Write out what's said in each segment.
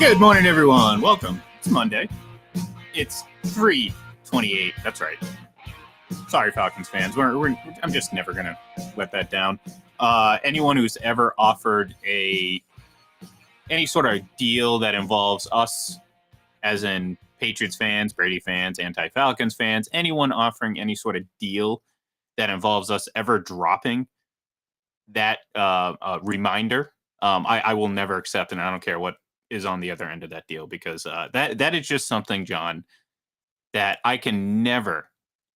Good morning, everyone. Welcome. It's Monday. It's 3:28. That's right. Sorry, Falcons fans. I'm just never going to let that down. Anyone who's ever offered any sort of deal that involves us, as in Patriots fans, Brady fans, anti-Falcons fans, anyone offering any sort of deal that involves us ever dropping that reminder, I will never accept, and I don't care what is on the other end of that deal, because that is just something, John, that I can never,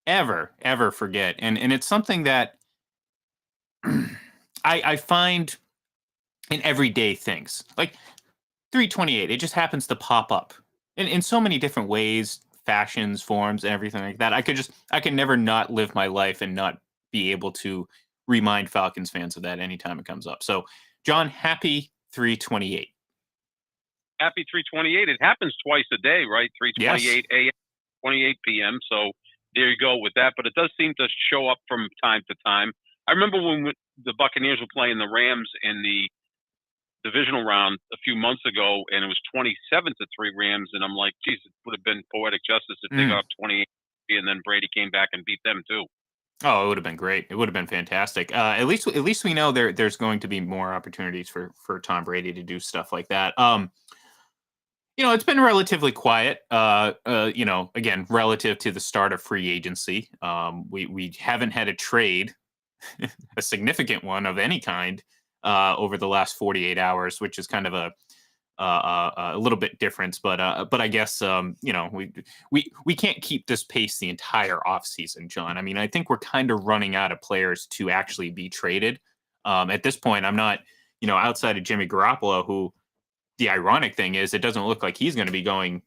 ever forget. And it's something that I find in everyday things. Like 328, it just happens to pop up in so many different ways, fashions, forms, and everything like that. I can never not live my life and not be able to remind Falcons fans of that anytime it comes up. So, John, happy 328. Happy 328. It happens twice a day, right? 328 a.m., 28 p.m. So there you go with that. But it does seem to show up from time to time. I remember when the Buccaneers were playing the Rams in the divisional round a few months ago, and it was 27-3 Rams, and I'm like, geez, it would have been poetic justice if they got up 28, and then Brady came back and beat them too. Oh, it would have been great. It would have been fantastic. At least we know there's going to be more opportunities for Tom Brady to do stuff like that. It's been relatively quiet. Again, relative to the start of free agency, we haven't had a trade, a significant one of any kind, over the last 48 hours, which is kind of a little bit different. But I guess we can't keep this pace the entire offseason, John. I mean, I think we're kind of running out of players to actually be traded. At this point, I'm not, outside of Jimmy Garoppolo, who, the ironic thing is, it doesn't look like he's going to be going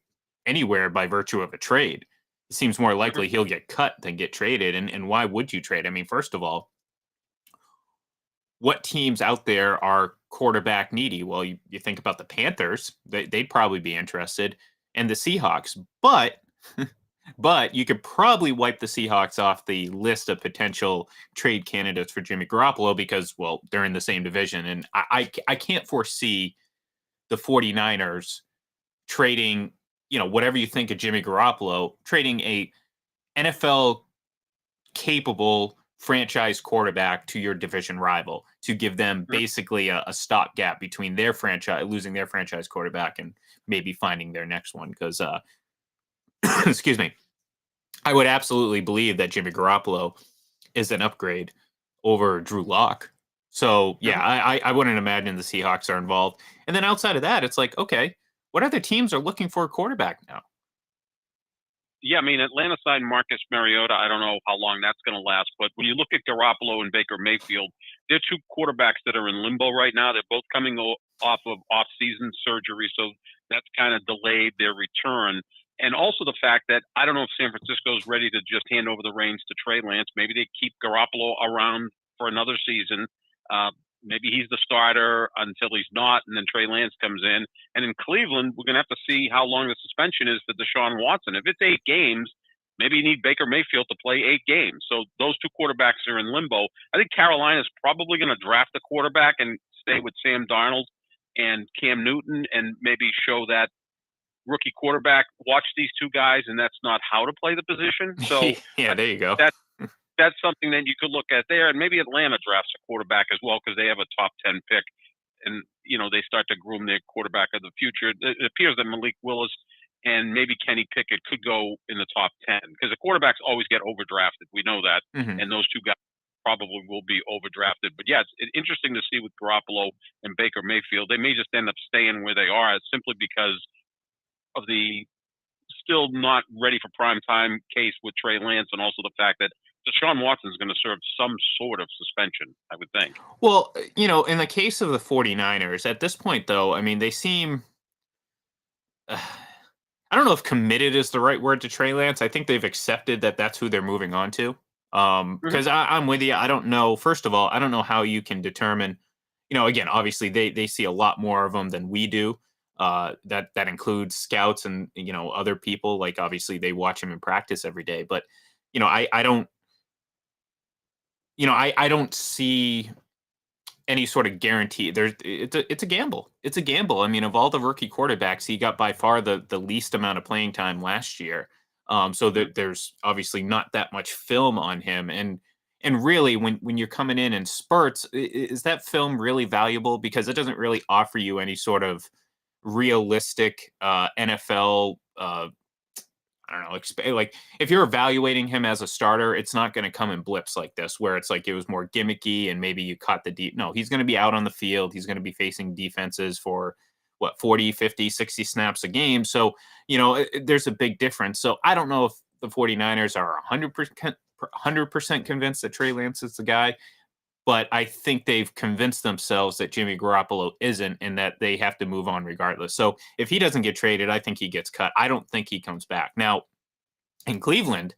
anywhere by virtue of a trade. It seems more likely he'll get cut than get traded. And why would you trade? I mean, first of all, what teams out there are quarterback needy? Well, you think about the Panthers, they'd probably be interested, and the Seahawks. But you could probably wipe the Seahawks off the list of potential trade candidates for Jimmy Garoppolo because, well, they're in the same division. And I can't foresee the 49ers trading, whatever you think of Jimmy Garoppolo, trading a NFL capable franchise quarterback to your division rival to give them basically a stopgap between their franchise, losing their franchise quarterback, and maybe finding their next one. Because, excuse me, I would absolutely believe that Jimmy Garoppolo is an upgrade over Drew Lock. So, yeah, I wouldn't imagine the Seahawks are involved. And then outside of that, it's like, okay, what other teams are looking for a quarterback now? Yeah, I mean, Atlanta signed Marcus Mariota. I don't know how long that's going to last. But when you look at Garoppolo and Baker Mayfield, they're two quarterbacks that are in limbo right now. They're both coming off of off-season surgery, so that's kind of delayed their return. And also the fact that I don't know if San Francisco is ready to just hand over the reins to Trey Lance. Maybe they keep Garoppolo around for another season. Maybe he's the starter until he's not, and then Trey Lance comes in. And in Cleveland, we're going to have to see how long the suspension is for Deshaun Watson. If it's 8 games, maybe you need Baker Mayfield to play 8 games. So those two quarterbacks are in limbo. I think Carolina's probably going to draft a quarterback and stay with Sam Darnold and Cam Newton and maybe show that rookie quarterback, watch these two guys, and that's not how to play the position. So yeah, there you go. That's something that you could look at there. And maybe Atlanta drafts a quarterback as well because they have a top 10 pick. And, they start to groom their quarterback of the future. It appears that Malik Willis and maybe Kenny Pickett could go in the top 10 because the quarterbacks always get overdrafted. We know that. And those two guys probably will be overdrafted. But, yeah, it's interesting to see with Garoppolo and Baker Mayfield. They may just end up staying where they are simply because of the still not ready for prime time case with Trey Lance, and also the fact that Deshaun Watson is going to serve some sort of suspension, I would think. Well, in the case of the 49ers, at this point, though, I mean, they seem, I don't know if committed is the right word to Trey Lance. I think they've accepted that that's who they're moving on to. Because I'm with you. I don't know. First of all, I don't know how you can determine, again, obviously they see a lot more of them than we do. That includes scouts and, other people. Like, obviously they watch him in practice every day, but, I don't see any sort of guarantee. It's a gamble. It's a gamble. I mean, of all the rookie quarterbacks, he got by far the least amount of playing time last year. So Mhm. that there's obviously not that much film on him, and really when you're coming in spurts, is that film really valuable? Because it doesn't really offer you any sort of realistic NFL I don't know, like if you're evaluating him as a starter, it's not going to come in blips like this, where it's like it was more gimmicky and maybe you caught the deep. No, he's going to be out on the field. He's going to be facing defenses for what, 40, 50, 60 snaps a game. So, there's a big difference. So I don't know if the 49ers are 100% convinced that Trey Lance is the guy, but I think they've convinced themselves that Jimmy Garoppolo isn't and that they have to move on regardless. So if he doesn't get traded, I think he gets cut. I don't think he comes back. Now, in Cleveland,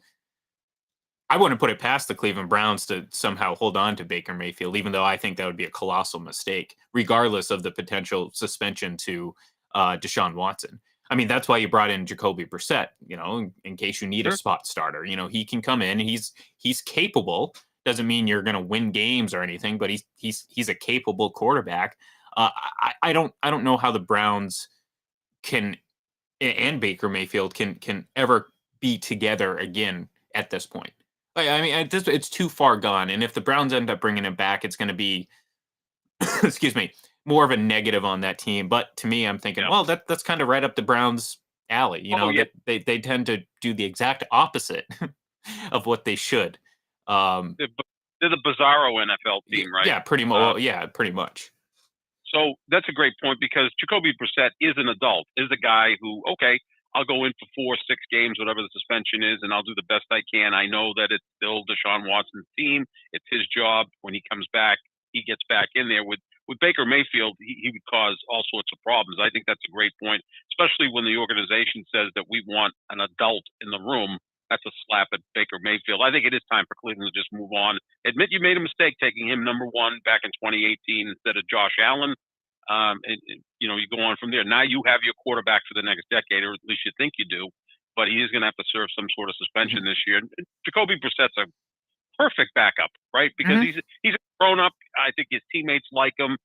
I wouldn't put it past the Cleveland Browns to somehow hold on to Baker Mayfield, even though I think that would be a colossal mistake, regardless of the potential suspension to Deshaun Watson. I mean, that's why you brought in Jacoby Brissett, in case you need a Sure. spot starter. He can come in. He's capable. Doesn't mean you're going to win games or anything, but he's a capable quarterback. I don't know how the Browns can and Baker Mayfield can ever be together again at this point. Like, I mean, it's too far gone. And if the Browns end up bringing him back, it's going to be, excuse me, more of a negative on that team. But to me, I'm thinking, Yeah. well, that's kind of right up the Browns' alley. Oh yeah. That they tend to do the exact opposite of what they should. Um, They're the bizarro NFL team, right? yeah, pretty much. Uh, Well, yeah, pretty much. So that's a great point because Jacoby Brissett is an adult, is a guy who, okay, I'll go in for 4, 6 games, whatever the suspension is, and I'll do the best I can. I know that it's still Deshaun Watson's team. It's his job. When he comes back, he gets back in there. With Baker Mayfield, he would cause all sorts of problems. I think that's a great point, especially when the organization says that we want an adult in the room. That's a slap at Baker Mayfield. I think it is time for Cleveland to just move on. Admit you made a mistake taking him number one back in 2018 instead of Josh Allen. You go on from there. Now you have your quarterback for the next decade, or at least you think you do. But he is going to have to serve some sort of Hmm. suspension this year. Jacoby Brissett's a perfect backup, right? Because Hmm. he's a grown up. I think his teammates like him.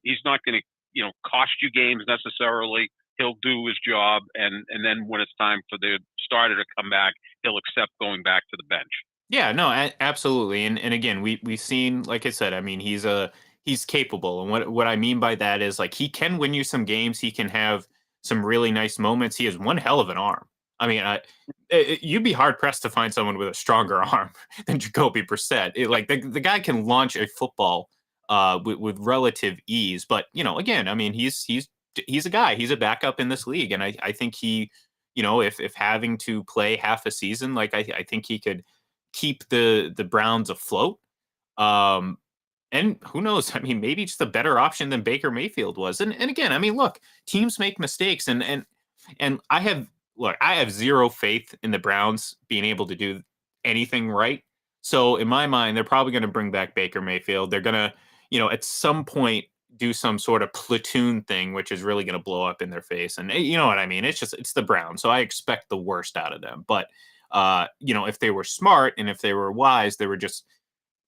He's not going to cost you games necessarily. He'll do his job, and then when it's time for the starter to come back, he'll accept going back to the bench. Yeah, no, absolutely. And again, we've seen, like I said, I mean, he's capable. And what I mean by that is like he can win you some games. He can have some really nice moments. He has one hell of an arm. I mean, you'd be hard pressed to find someone with a stronger arm than Jacoby Brissett. Like the guy can launch a football with relative ease. But again, I mean, he's a guy. He's a backup in this league, and I think he, if having to play half a season, like I think he could keep the Browns afloat. Um, and who knows? I mean, maybe it's the better option than Baker Mayfield was. And again, I mean, look, teams make mistakes, and I have zero faith in the Browns being able to do anything right. So in my mind, they're probably going to bring back Baker Mayfield. They're going to, at some point do some sort of platoon thing, which is really going to blow up in their face. And you know what I mean? It's the Browns. So I expect the worst out of them. But if they were smart and if they were wise, they would just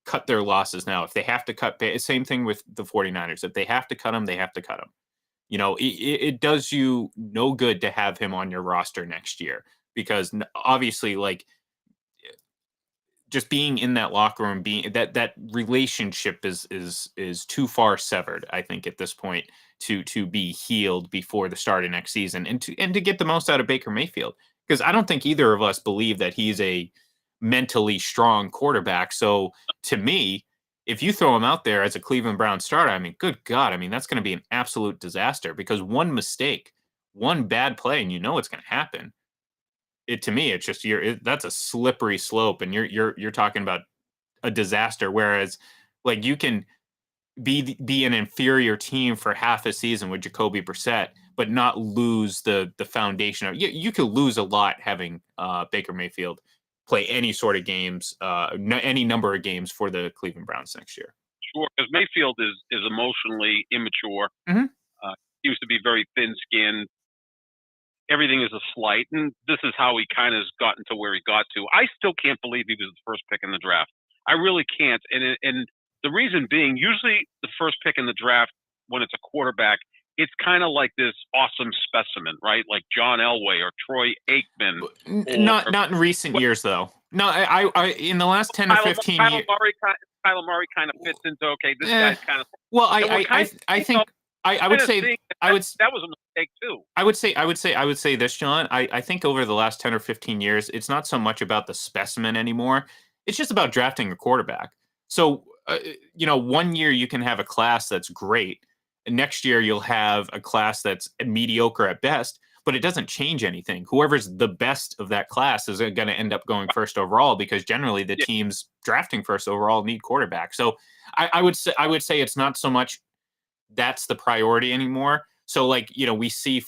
cut their losses now. If they have to cut, same thing with the 49ers. If they have to cut them, they have to cut them. It does you no good to have him on your roster next year because obviously, like, just being in that locker room, being that relationship is too far severed, I think, at this point to be healed before the start of next season and to get the most out of Baker Mayfield. Because I don't think either of us believe that he's a mentally strong quarterback. So to me, if you throw him out there as a Cleveland Brown starter, I mean, good God, I mean, that's going to be an absolute disaster because one mistake, one bad play, and it's going to happen. To me, it's just that's a slippery slope, and you're talking about a disaster. Whereas, like, you can be an inferior team for half a season with Jacoby Brissett, but not lose the foundation of you could lose a lot having Baker Mayfield play any sort of games, any number of games for the Cleveland Browns next year. Sure, because Mayfield is emotionally immature. Hmm. Seems to be very thin-skinned. Everything is a slight, and this is how he kind of has gotten to where he got to. I still can't believe he was the first pick in the draft. I really can't. And The reason being, usually the first pick in the draft, when it's a quarterback, it's kind of like this awesome specimen, right? Like John Elway or Troy Aikman or Not in recent years though. No, I in the last 10 or Kyler, 15 Kyler years. Murray. Kyler Murray kind of fits into, okay, this Eh, guy's kind of, well, and we're I you know, think I would kind of say seeing I would that was a mistake too. I would say this, John. I think over the last 10 or 15 years, it's not so much about the specimen anymore. It's just about drafting a quarterback. So, one year you can have a class that's great, and next year you'll have a class that's mediocre at best, but it doesn't change anything. Whoever's the best of that class is going to end up going first overall because generally the Yeah, teams drafting first overall need quarterback. So, I would say it's not so much that's the priority anymore. So like, we see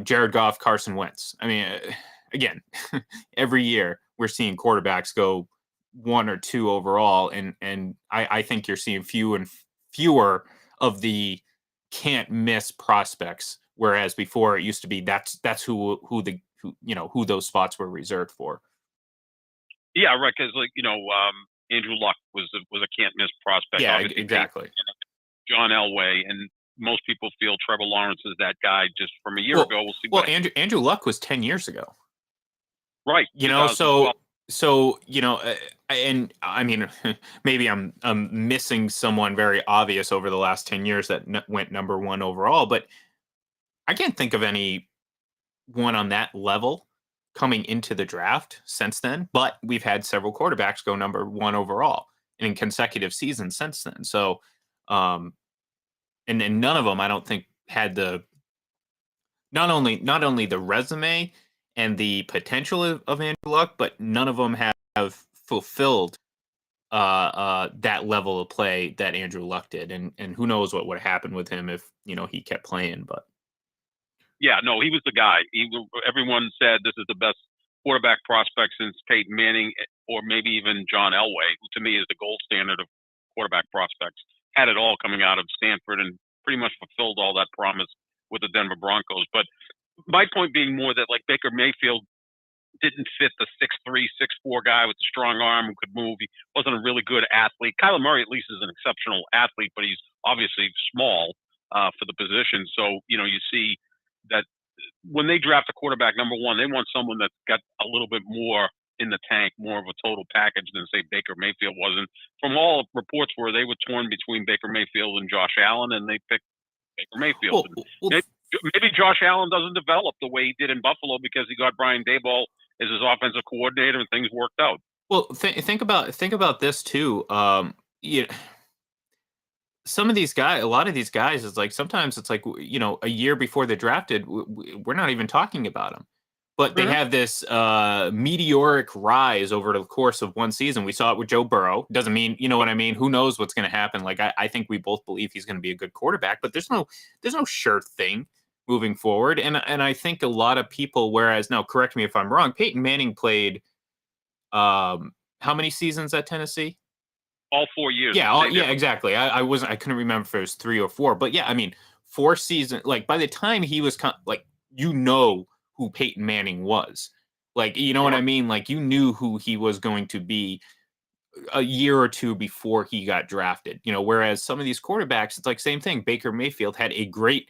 Jared Goff, Carson Wentz. I mean, again, every year we're seeing quarterbacks go one or two overall, and I think you're seeing fewer of the can't miss prospects. Whereas before it used to be that's who those spots were reserved for. yeah, right. Because Andrew Luck was a can't miss prospect. Yeah, Obviously, Peyton, exactly. John Elway, and most people feel Trevor Lawrence is that guy just from a year Well, ago. We'll see well, what. Andrew Luck was 10 years ago. Right, You know, 2012. so and I mean, maybe I'm missing someone very obvious over the last 10 years that went number one overall, but I can't think of any one on that level coming into the draft since then. But we've had several quarterbacks go number one overall in consecutive seasons since then. So, um, and none of them I don't think had the not only the resume and the potential of Andrew Luck, but none of them have fulfilled that level of play that Andrew Luck did, and who knows what would happen with him if he kept playing. But Yeah, no, he was the guy. Everyone said this is the best quarterback prospect since Peyton Manning, or maybe even John Elway, who to me is the gold standard of quarterback prospects. Had it all coming out of Stanford and pretty much fulfilled all that promise with the Denver Broncos. But my point being more that like Baker Mayfield didn't fit the 6'3", 6'4" guy with the strong arm who could move. He wasn't a really good athlete. Kyler Murray at least is an exceptional athlete, but he's obviously small for the position. So you see that when they draft a quarterback, number one, they want someone that's got a little bit more in the tank, more of a total package than say Baker Mayfield wasn't. From all reports where they were torn between Baker Mayfield and Josh Allen, and they picked Baker Mayfield. well, well, Maybe Josh Allen doesn't develop the way he did in Buffalo because he got Brian Daboll as his offensive coordinator and things worked out. well, think about this too. Some of these guys, a lot of these guys, is like sometimes it's like a year before they're drafted, we're not even talking about them, but they Mm-hmm. have this meteoric rise over the course of one season. We saw it with Joe Burrow. Doesn't mean what I mean. Who knows what's going to happen? Like I think we both believe he's going to be a good quarterback, but there's no sure thing moving forward. And I think a lot of people. Whereas now, correct me if I'm wrong. Peyton Manning played how many seasons at Tennessee? All 4 years. Yeah, yeah, exactly. I couldn't remember if it was 3 or 4, but yeah, I mean, 4 seasons. Like by the time he was like, who Peyton Manning was, like what Sure. I mean. Like you knew who he was going to be a year or two before he got drafted. Whereas some of these quarterbacks, it's like same thing. Baker Mayfield had a great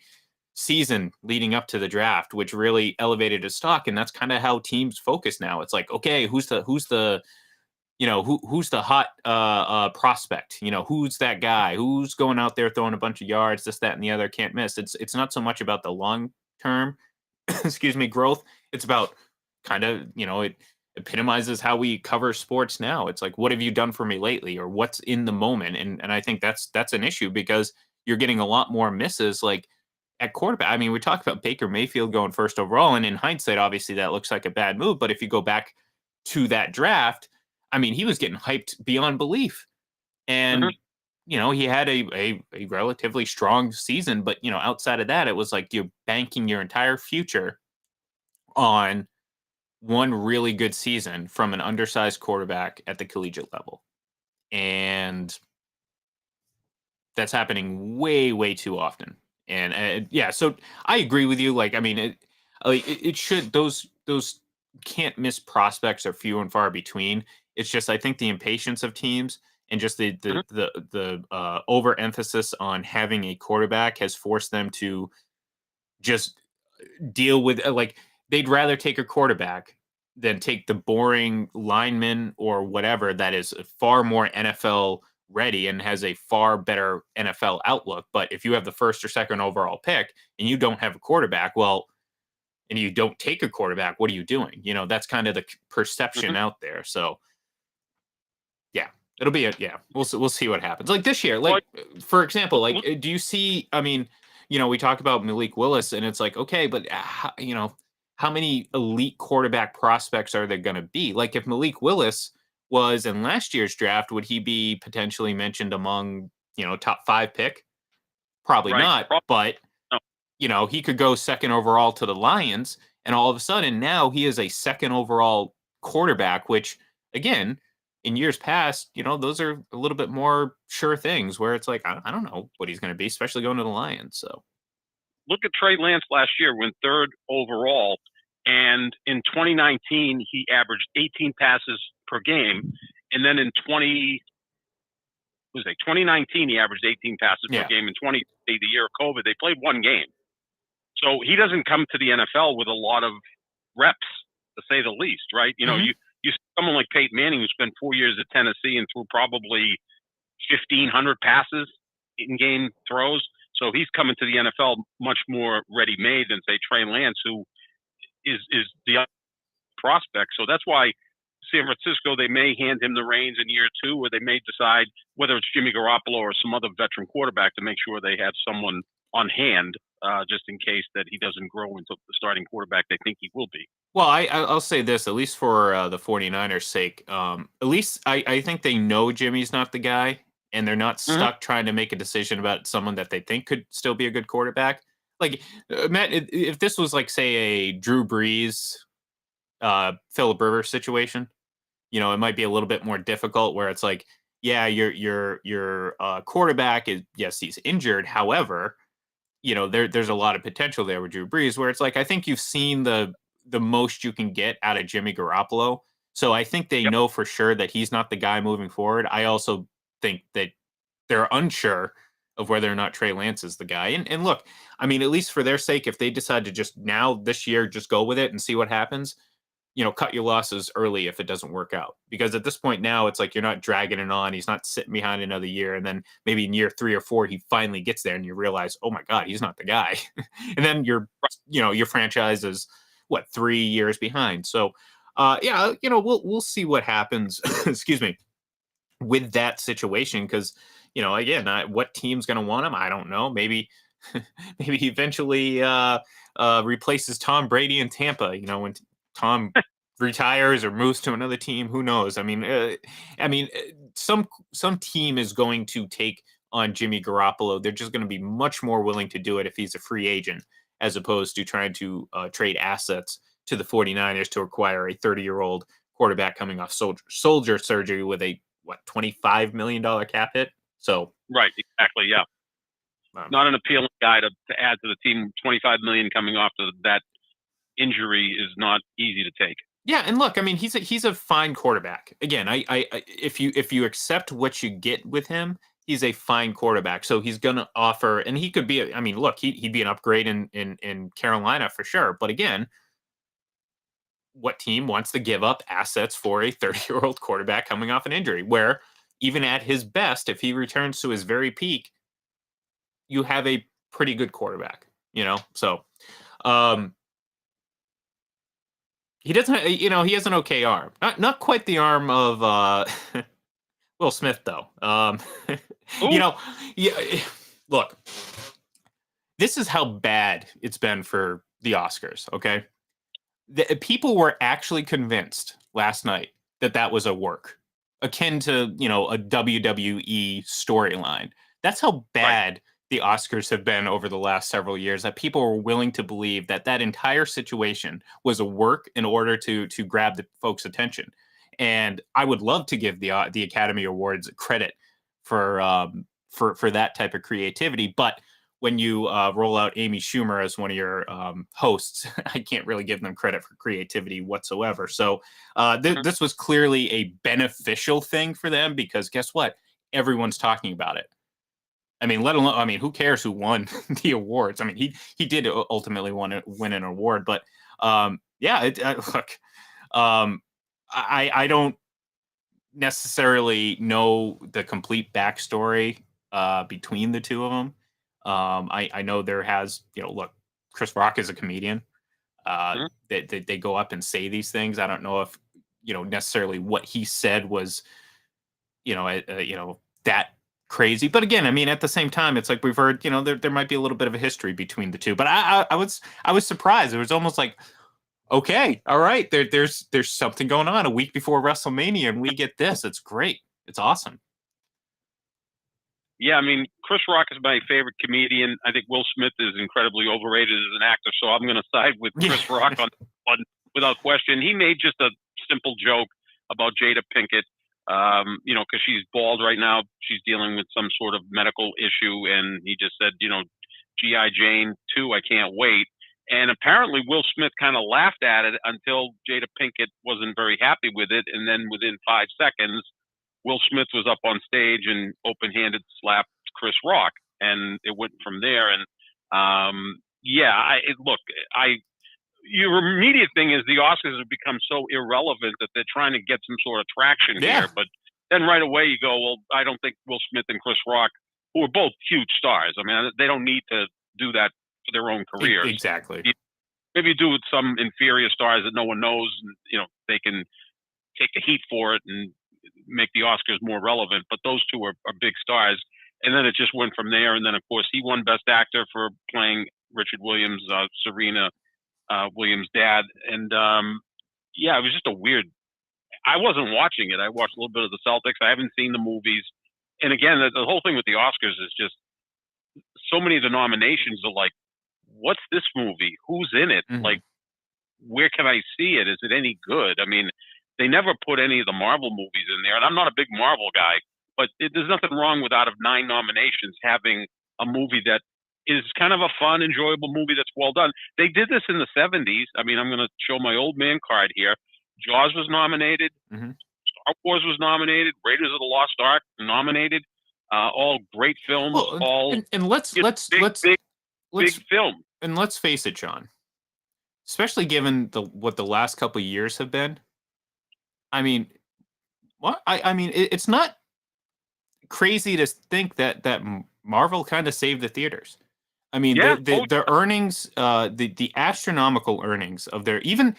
season leading up to the draft, which really elevated his stock, and that's kind of how teams focus now. It's like, okay, who's the hot prospect? Who's that guy? Who's going out there throwing a bunch of yards, this, that, and the other, can't miss. It's not so much about the long term, excuse me, growth. It's about kind of it epitomizes how we cover sports now. It's like, what have you done for me lately, or what's in the moment? And I think that's an issue because you're getting a lot more misses like at quarterback. I mean, we talked about Baker Mayfield going first overall, and in hindsight, obviously that looks like a bad move. But if you go back to that draft, I mean, he was getting hyped beyond belief. Mm-hmm. And, he had a relatively strong season. But, outside of that, it was like you're banking your entire future on one really good season from an undersized quarterback at the collegiate level. And that's happening way, way too often. And yeah, so I agree with you. Like, I mean, it should, those can't miss prospects are few and far between. It's just, I think the impatience of teams and just the Mhm. the the the overemphasis on having a quarterback has forced them to just deal with like they'd rather take a quarterback than take the boring lineman or whatever that is far more NFL ready and has a far better NFL outlook. But if you have the first or second overall pick and you don't have a quarterback, well, and you don't take a quarterback, what are you doing? That's kind of the perception Mhm. out there. So yeah, it'll be yeah. We'll see what happens. Like this year, Well, like for example, like look, do you see? I mean, we talk about Malik Willis, and it's like okay, but how many elite quarterback prospects are there going to be? Like if Malik Willis was in last year's draft, would he be potentially mentioned among top 5 pick? Probably right. not, but No. he could go second overall to the Lions, and all of a sudden now he is a second overall quarterback, which again, in years past, those are a little bit more sure things where it's like, I don't know what he's going to be, especially going to the Lions. So, Look at Trey Lance last year, went third overall, and in 2019 he averaged 18 passes per game, and then in 2019 he averaged 18 passes per yeah. game. In 2020, the year of COVID, they played one game. So he doesn't come to the NFL with a lot of reps, to say the least, right? Hmm. You someone like Peyton Manning who spent 4 years at Tennessee and threw probably 1,500 passes in game throws. So he's coming to the NFL much more ready made than say Trey Lance, who is the prospect. So that's why San Francisco, they may hand him the reins in year 2, or they may decide whether it's Jimmy Garoppolo or some other veteran quarterback to make sure they have someone on hand just in case that he doesn't grow into the starting quarterback they think he will be. Well, I'll say this, at least for the 49ers sake, at least I think they know Jimmy's not the guy, and they're not Mm-hmm. stuck trying to make a decision about someone that they think could still be a good quarterback. Like, Matt, if this was like, say, a Drew Brees, Philip Rivers situation, it might be a little bit more difficult where it's like, yeah, your quarterback is, yes, he's injured. However, there's a lot of potential there with Drew Brees where it's like I think you've seen the most you can get out of Jimmy Garoppolo. So I think they Yep. know for sure that he's not the guy moving forward. I also think that they're unsure of whether or not Trey Lance is the guy. And look, I mean, at least for their sake, if they decide to just now this year just go with it and see what happens, cut your losses early if it doesn't work out. Because at this point now, it's like you're not dragging it on. He's not sitting behind another year. And then maybe in year 3 or 4, he finally gets there and you realize, oh my God, he's not the guy. And then your franchise is what, 3 years behind. So yeah, we'll see what happens, excuse me, with that situation. Cause again, what team's gonna want him? I don't know. Maybe maybe he eventually replaces Tom Brady in Tampa, when Tom retires or moves to another team. Who knows? Some team is going to take on Jimmy Garoppolo. They're just going to be much more willing to do it if he's a free agent, as opposed to trying to trade assets to the 49ers to acquire a 30-year-old quarterback coming off soldier surgery with a $25 million cap hit. So Right. Exactly. Yeah. um, Not an appealing guy to add to the team. 25 million coming off of that injury is not easy to take. yeah, and look, I mean, he's a fine quarterback. Again, if you accept what you get with him, he's a fine quarterback. So he's going to offer, and he could be. I mean, look, he'd be an upgrade in Carolina for sure. But again, what team wants to give up assets for a 30-year-old quarterback coming off an injury? Where even at his best, if he returns to his very peak, you have a pretty good quarterback. So. Um, He doesn't, he has an okay arm. Not quite the arm of Will Smith though. You Ooh. know, yeah. Look, this is how bad it's been for the Oscars. Okay, people were actually convinced last night that that was a work, akin to a WWE storyline. That's how Right. bad the Oscars have been over the last several years. That people were willing to believe that that entire situation was a work in order to grab the folks' attention. And I would love to give the Academy Awards credit for that type of creativity, but when you roll out Amy Schumer as one of your hosts, I can't really give them credit for creativity whatsoever. So Mhm. this was clearly a beneficial thing for them because guess what? Everyone's talking about it. I mean, let alone, I mean, who cares who won the awards? I mean, he did ultimately win an award, but yeah, look, um, I don't necessarily know the complete backstory between the two of them. I know there has, look, Chris Rock is a comedian. Mhm. They go up and say these things. I don't know if necessarily what he said was that crazy. But again, I mean, at the same time, it's like we've heard there might be a little bit of a history between the two. But I was surprised. It was almost like okay, all right, there's something going on a week before WrestleMania, and we get this. It's great. It's awesome. Yeah, I mean, Chris Rock is my favorite comedian. I think Will Smith is incredibly overrated as an actor, so I'm going to side with Yeah. Chris Rock on without question. He made just a simple joke about Jada Pinkett, because she's bald right now. She's dealing with some sort of medical issue, and he just said, G.I. Jane 2, I can't wait. And apparently, Will Smith kind of laughed at it until Jada Pinkett wasn't very happy with it, and then within 5 seconds, Will Smith was up on stage and open-handed slapped Chris Rock, and it went from there. And yeah, look, your immediate thing is the Oscars have become so irrelevant that they're trying to get some sort of traction Yeah. here. But then right away you go, well, I don't think Will Smith and Chris Rock, who are both huge stars, I mean, they don't need to do that for their own careers. Exactly. Maybe you do with some inferior stars that no one knows, and they can take the heat for it and make the Oscars more relevant. But those two are big stars. And then it just went from there. And then, of course, he won Best Actor for playing Richard Williams, Serena Williams' dad. And yeah, it was just a weird. I wasn't watching it. I watched a little bit of the Celtics. I haven't seen the movies. And again, the whole thing with the Oscars is just so many of the nominations are like, what's this movie? Who's in it? Mhm. Like, where can I see it? Is it any good? I mean, they never put any of the Marvel movies in there, and I'm not a big Marvel guy, but there's nothing wrong with out of 9 nominations having a movie that is kind of a fun, enjoyable movie that's well done. They did this in the 70s. I mean, I'm going to show my old man card here. Jaws was nominated. Mhm. Star Wars was nominated. Raiders of the Lost Ark nominated. All great films. Well, All and let's let's big, let's big, big let's film. and let's face it, John. Especially given what the last couple of years have been. I mean, what I mean, it's not crazy to think that Marvel kind of saved the theaters. I mean, Yeah. the earnings, the astronomical earnings of their even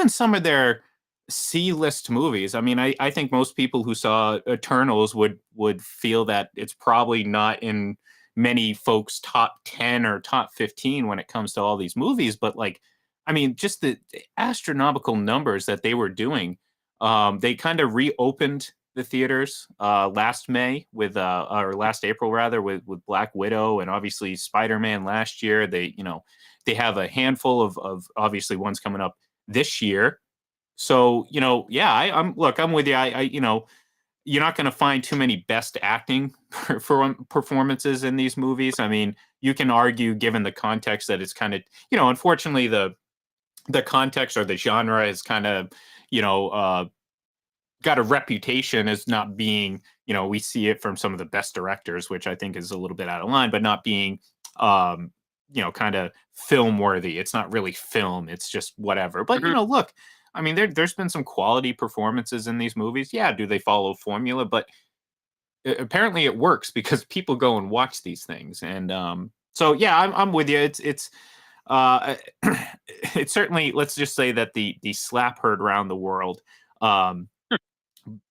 some of their C-list movies. I mean, I think most people who saw Eternals would feel that it's probably not in many folks' top 10 or top 15 when it comes to all these movies. But like, I mean, just the astronomical numbers that they were doing. They kind of reopened the theaters last May with or last April rather with Black Widow and obviously Spider-Man last year. They have a handful of obviously ones coming up this year. So, yeah, I'm with you. You're not going to find too many best acting for performances in these movies. I mean, you can argue given the context that it's kind of, unfortunately the context or the genre is kind of, you know, uh got a reputation as not being, we see it from some of the best directors, which I think is a little bit out of line, but not being, um, kind of film worthy. It's not really film. It's just whatever. But, Mhm. look, I mean, there's been some quality performances in these movies. Yeah. Do they follow formula? But apparently it works because people go and watch these things. And so, yeah, I'm with you. Uh, it's certainly, let's just say that the slap heard around the world, um,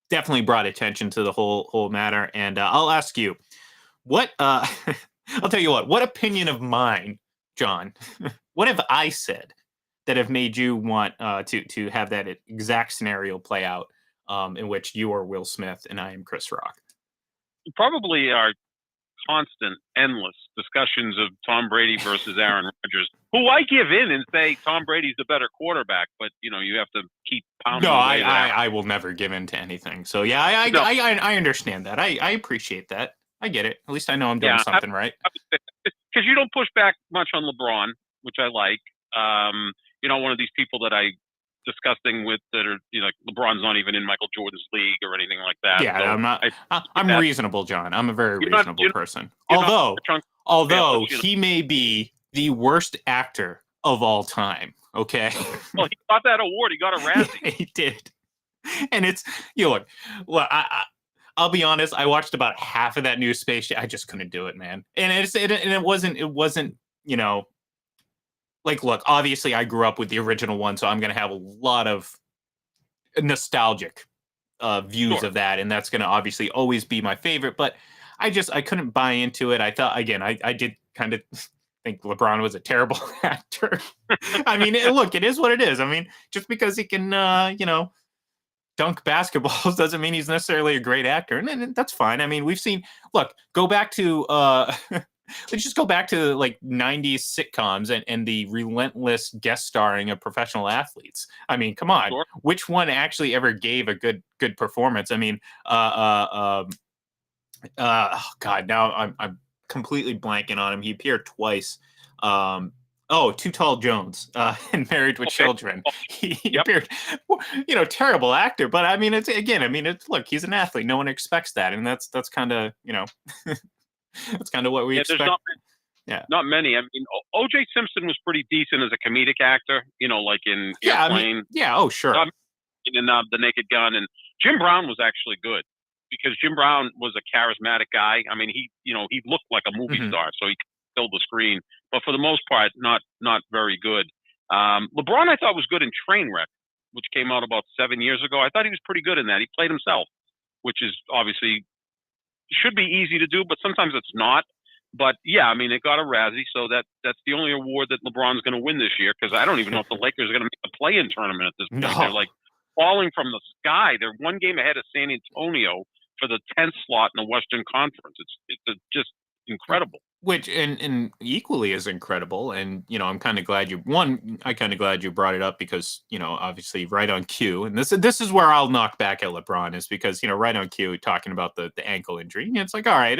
definitely brought attention to the whole matter. And I'll ask you, what I'll tell you what opinion of mine, John, what have I said that have made you want to have that exact scenario play out, in which you are Will Smith and I am Chris Rock? Probably our constant, endless discussions of Tom Brady versus Aaron Rodgers, who I give in and say Tom Brady's the better quarterback, but you have to keep No, pounding away that. I will never give in to anything. So yeah, No, I understand that. I appreciate that. I get it. At least I know I'm doing yeah, something right. because you don't push back much on LeBron, which I like. You're not one of these people that I disgusting with that are, like LeBron's not even in Michael Jordan's league or anything like that. Yeah, So I'm not. I'm that reasonable, John. I'm a very you're not reasonable person. you're not Although, chunk although you know. he may be the worst actor of all time. Okay. Well, he got that award. He got a Razzie. He did. And it's look, well, I'll be honest. I watched about half of that new Space Jam. I just couldn't do it, man. And it wasn't like, look. Obviously, I grew up with the original one, so I'm gonna have a lot of nostalgic views Sure. of that, and that's gonna obviously always be my favorite. But I couldn't buy into it. I thought again, I did kind of think LeBron was a terrible actor. I mean, look, it is what it is. I mean, just because he can, dunk basketballs doesn't mean he's necessarily a great actor, and that's fine. I mean, we've seen. Look, go back to let's just go back to like '90s sitcoms and the relentless guest starring of professional athletes. I mean, come on, Sure. which one actually ever gave a good performance? I mean, oh God, now I'm completely blanking on him. He appeared twice. Too Tall Jones and Married with Okay. Children. He Yep. appeared, terrible actor, but I mean, look, he's an athlete. No one expects that, and that's kind of that's kind of what we Yeah, expect. not many. I mean, O.J. Simpson was pretty decent as a comedic actor. Like in Yeah, Airplane. I mean, yeah. Oh, sure. In The Naked Gun, and Jim Brown was actually good because Jim Brown was a charismatic guy. I mean, he looked like a movie Mhm. star, so he filled the screen. But for the most part, not very good. LeBron, I thought was good in Trainwreck, which came out about 7 years ago. I thought he was pretty good in that. He played himself, which is obviously should be easy to do, but sometimes it's not. But yeah, I mean, it got a Razzie, so that's the only award that LeBron's going to win this year because I don't even know if the Lakers are going to make the play-in tournament at this point. No. They're like falling from the sky. They're one game ahead of San Antonio for the 10th slot in the Western Conference. It's just incredible. Which and equally as incredible, and I'm kind of glad you brought it up because obviously right on cue, and this is where I'll knock back at LeBron is because right on cue talking about the ankle injury, and it's like all right,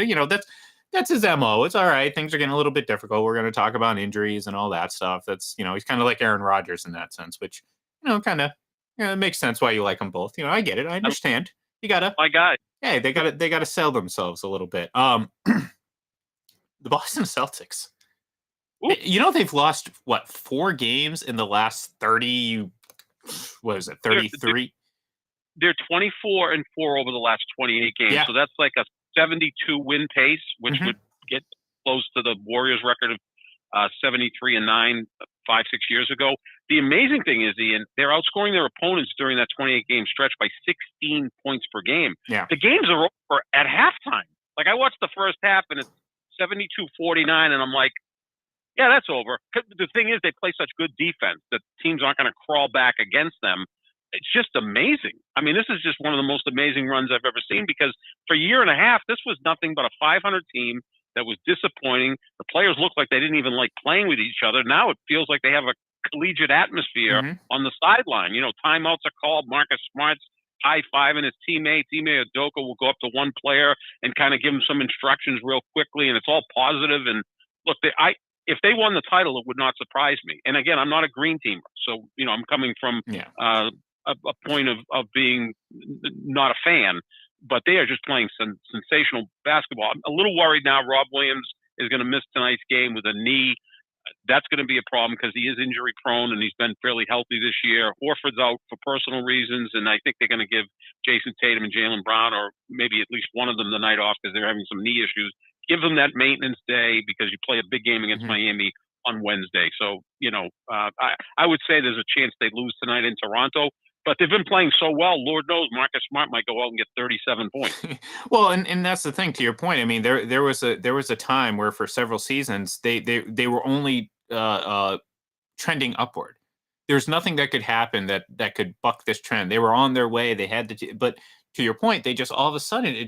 that's his MO. It's all right. Things are getting a little bit difficult. We're going to talk about injuries and all that stuff. That's he's kind of like Aaron Rodgers in that sense, which kind of it makes sense why you like them both. I get it. I understand. You gotta. My guy. Hey, they gotta sell themselves a little bit. The Boston Celtics. Ooh. They've lost what 4 games in the last 30. What is it? 33. They're 24-4 over the last 28 games. Yeah. So that's like a 72 win pace, which would get close to the Warriors record of 73-9 5-6 years ago. The amazing thing is, Ian, they're outscoring their opponents during that 28-game stretch by 16 points per game. Yeah. The games are over at halftime. Like I watched the first half and it's 72-49, and I'm like, yeah, that's over. The thing is, they play such good defense that teams aren't going to crawl back against them. It's just amazing. I mean, this is just one of the most amazing runs I've ever seen because for a year and a half, this was nothing but a 500 team that was disappointing. The players looked like they didn't even like playing with each other. Now it feels like they have a collegiate atmosphere on the sideline. Timeouts are called. Marcus Smart's high-fiving his teammate. Ime Udoka will go up to one player and kind of give him some instructions real quickly, and it's all positive. And look, if they won the title, it would not surprise me. And again, I'm not a green teamer, so I'm coming from a point of being not a fan. But they are just playing some sensational basketball. I'm a little worried now. Rob Williams is going to miss tonight's game with a knee. That's going to be a problem because he is injury prone and he's been fairly healthy this year. Horford's out for personal reasons, and I think they're going to give Jason Tatum and Jaylen Brown, or maybe at least one of them, the night off because they're having some knee issues. Give them that maintenance day because you play a big game against Miami on Wednesday. So, I would say there's a chance they lose tonight in Toronto. But they've been playing so well, Lord knows Marcus Smart might go out and get 37 points. Well, and that's the thing. To your point, I mean, there was a time where for several seasons they were only trending upward. There's nothing that could happen that could buck this trend. They were on their way. They had but to your point, they just all of a sudden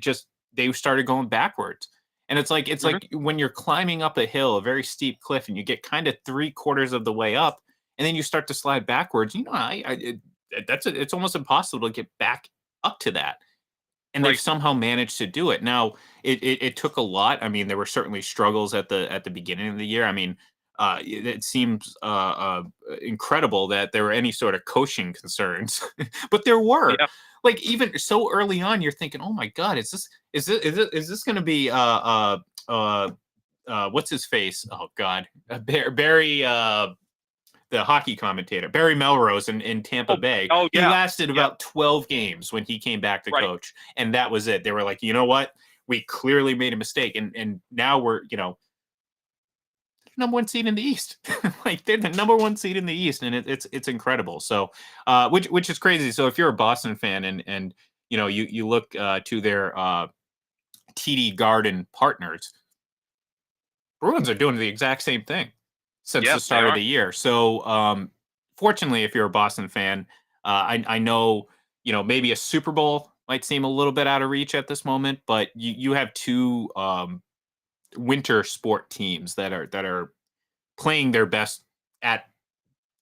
they started going backwards. And it's like when you're climbing up a hill, a very steep cliff, and you get kind of 3/4 of the way up, and then you start to slide backwards. It's almost impossible to get back up to that. and they've Right. somehow managed to do it. Now, it took a lot. I mean, there were certainly struggles at the beginning of the year. I mean, it seems incredible that there were any sort of coaching concerns, but there were. Yeah. Like even so early on, you're thinking, "Oh my God, is this going to be what's his face? Oh God, Barry, the hockey commentator, Barry Melrose in Tampa Oh, Bay. oh He yeah. lasted Yeah. about 12 games when he came back to Right. coach, and that was it. They were like, you know what? We clearly made a mistake, and now we're number one seed in the East. Like they're the number one seed in the East, and it's incredible. So, which is crazy. So if you're a Boston fan and you look to their TD Garden partners, Bruins are doing the exact same thing since the Yes, they start of are. the year. So, fortunately, if you're a Boston fan, I know maybe a Super Bowl might seem a little bit out of reach at this moment, but you have two winter sport teams that are playing their best at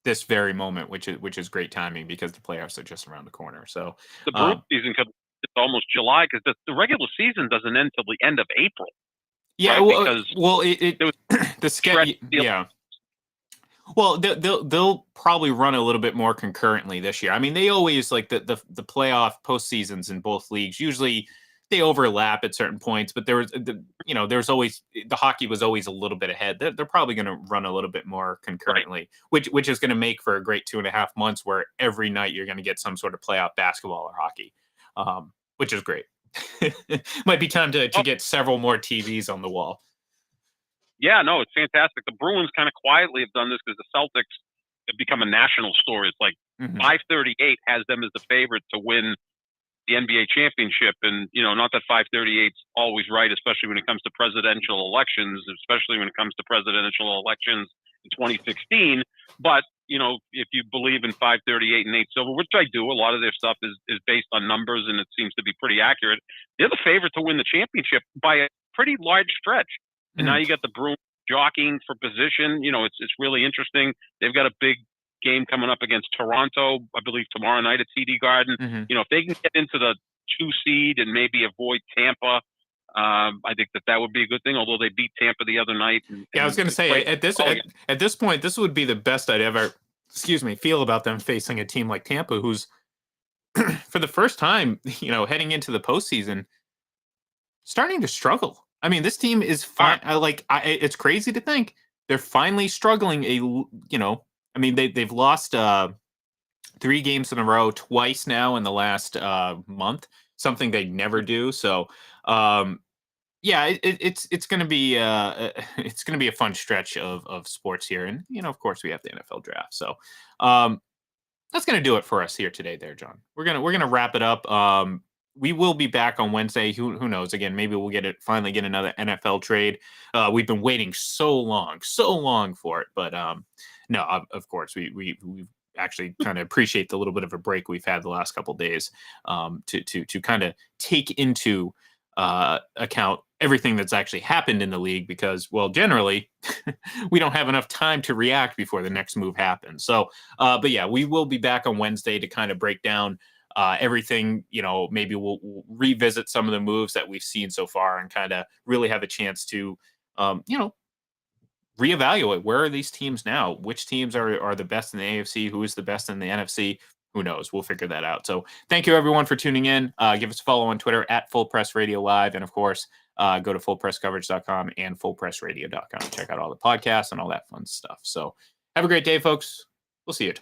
this very moment, which is great timing because the playoffs are just around the corner. So, The Bruins um, season could it's almost July because the regular season doesn't end till the end of April, yeah, right? Because well, it there was the stretch. schedule, yeah. Well, they'll probably run a little bit more concurrently this year. I mean, they always like the playoff postseasons in both leagues. Usually, they overlap at certain points, but there's always the hockey was always a little bit ahead. They're probably going to run a little bit more Right. concurrently, which is going to make for a great 2.5 months where every night you're going to get some sort of playoff basketball or hockey, which is great. Might be time to Oh, get several more TVs on the wall. yeah, no, it's fantastic. The Bruins kind of quietly have done this because the Celtics have become a national story. It's like Hmm. 538 has them as the favorite to win the NBA championship. And, not that 538's always right, especially when it comes to presidential elections, especially when it comes to presidential elections in 2016. But, if you believe in 538 and Nate Silver, which I do, a lot of their stuff is based on numbers and it seems to be pretty accurate. They're the favorite to win the championship by a pretty large stretch. And now Hmm. you got the Bruins jockeying for position. It's really interesting. They've got a big game coming up against Toronto, I believe tomorrow night at TD Garden. Hmm. If they can get into the 2 seed and maybe avoid Tampa, I think that would be a good thing. Although they beat Tampa the other night Yeah, I was and going to say played at this well again. at this point, this would be the best I'd ever, excuse me, feel about them facing a team like Tampa, who's for the first time, heading into the postseason, starting to struggle. I mean, this team is Are fine. It's crazy to think they're finally struggling. I mean, they've lost 3 games in a row twice now in the last month, something they never do. So, um, yeah, it's going to be it's going to be a fun stretch of sports here, and of course, we have the NFL draft. So, um, that's going to do it for us here today, there, John. We're gonna wrap it up. We will be back on Wednesday. Who knows? Again, maybe we'll finally get another NFL trade. We've been waiting so long for it, but no, of course we actually kind of appreciate the little bit of a break we've had the last couple days to kind of take into account everything that's actually happened in the league because, well, generally we don't have enough time to react before the next move happens. So, but yeah, we will be back on Wednesday to kind of break down everything. Maybe we'll revisit some of the moves that we've seen so far and kind of really have a chance to, reevaluate where are these teams now? Which teams are the best in the AFC? Who is the best in the NFC? Who knows? We'll figure that out. So thank you everyone for tuning in. Give us a follow on Twitter at Full Press Radio Live. And of course, go to fullpresscoverage.com and fullpressradio.com. Check out all the podcasts and all that fun stuff. So have a great day, folks. We'll see you tomorrow.